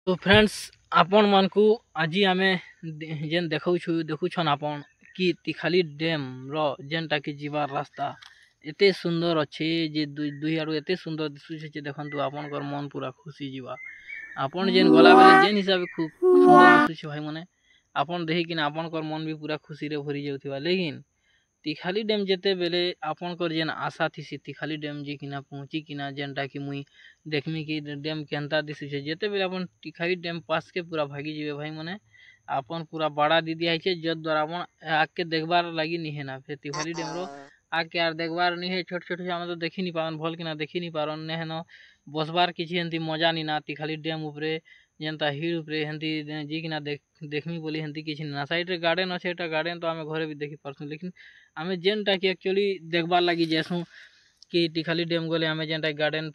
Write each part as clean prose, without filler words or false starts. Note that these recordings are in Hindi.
तो फ्रेंड्स आपण मानकु आज आम जेन देखुछन आपण कि तिखाली डैम रो जेनटा कि जीवार रास्ता एते सुंदर अच्छे जे दुई आड़ू एते सुंदर दिशुचे जे देखंतु आपनकर मन पूरा खुशी जीवा। आपण जेन गला बेले जेन हिसाब खूब सुंदर दिशुचे भाई माने आपण देखि कि आपनकर मन भी पूरा खुशी रे भरी जाउथिबा। लेकिन तिखाली डैम जेते बेले आपनकर जेन आशा थी तिखाली डैम जी किना पहुँची किना जेनटा कि मुई देखमी कि डैम केनता दिशुचे जेते बेले अपन तिखाली डैम पास के पूरा भागी जीवे भाई माने आपन पूरा बड़ा दीदी है जद द्वारा अपन आके देखबार लगी नहीं है ना फिर तिखाली डैम रो आके यार देखबार नहीं है छोट छोट आम तो देखी नहीं पारन भल किना देखी नहीं पारन ने हेन बसबार किसी हेंती मजा नहीं ना तिखाली डैम उपरे जेनता हिल उपरे हेंती जी किना देखमी बोली हेंती किसी ना साइड रे गार्डन अच्छे गार्डन तो आम घरे भी देखी पारसु। लेकिन आम जेनटा कि एक्चुअली देखबार लगी जैसू कि तिखाली डैम गले आम जेनटा गार्डन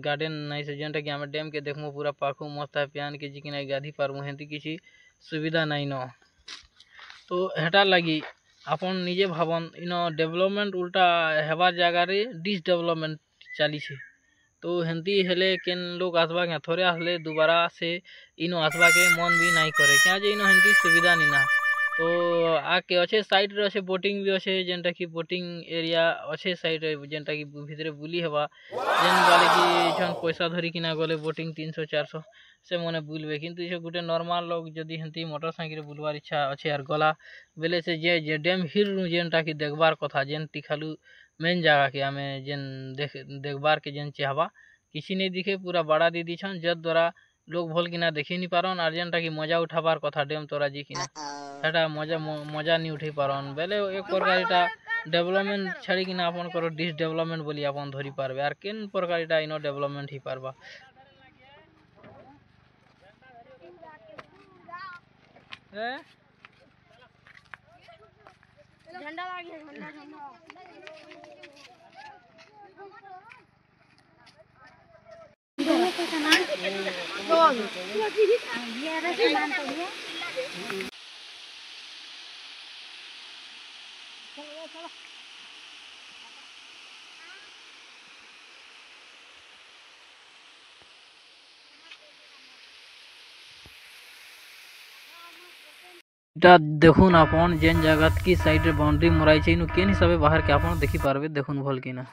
गार्डन नहीं से जेनटा कि आम डैम के देखमु पूरा पाखु मस्त है प्यान के जी कि गाधी पारमु हेंती किसी सुविधा नहीं न। तो हेटार लगी आपन निजे भावन इन डेवलपमेंट उल्टा हेबार जगह रे डिसडेवलपमेंट चली। तो हेंती हेले केन लोग आसबा क्या थोड़े आसले दोबारा से इनो आसबा के मन भी नहीं करे क्या जे इनो हेंती सुविधा नहीं ना। तो आके अच्छे साइड रे अच्छे बोटिंग भी अच्छे जेनटा कि बोटिंग एरिया अच्छे साइड रे जेनटा कि भितरे बुली हेबा जेन बाले कि छन पैसा धरी किना गले बोटिंग 300 400 से मने बुलबे। किंतु इसे गुटे नॉर्मल लोग जदी हेंती मोटरसाइकिल बुलवार इच्छा अच्छे यार गला बेले से जे डैम हिल जेनटा कि देखबार कथा जेन तिखालू मेन जगह के आमे जेन देखबार के जेन चाहबा किसी नहीं दिखे पूरा बड़ा दीदी छन जद द्वारा लोग भल किना देखी नहीं पारन और जेनटा कि मजा उठाबार कथा डैम तोरा जी किना सेटा मजा नहीं उठे पारन बेले एक प्रकार इटा डेवलपमेंट छाड़ी किना आपन करो डिस डेवलपमेंट बोली आपन धरी पारबे और केन प्रकार इटा इनो डेवलपमेंट ही पारबा। झंडा लागे झंडा झंडा देखुन आपन जेन जगह की साइड रे बाउंड्री मराई छै केन हिसाबे बाहर के आपन देखि पारबे देखुन भल किना।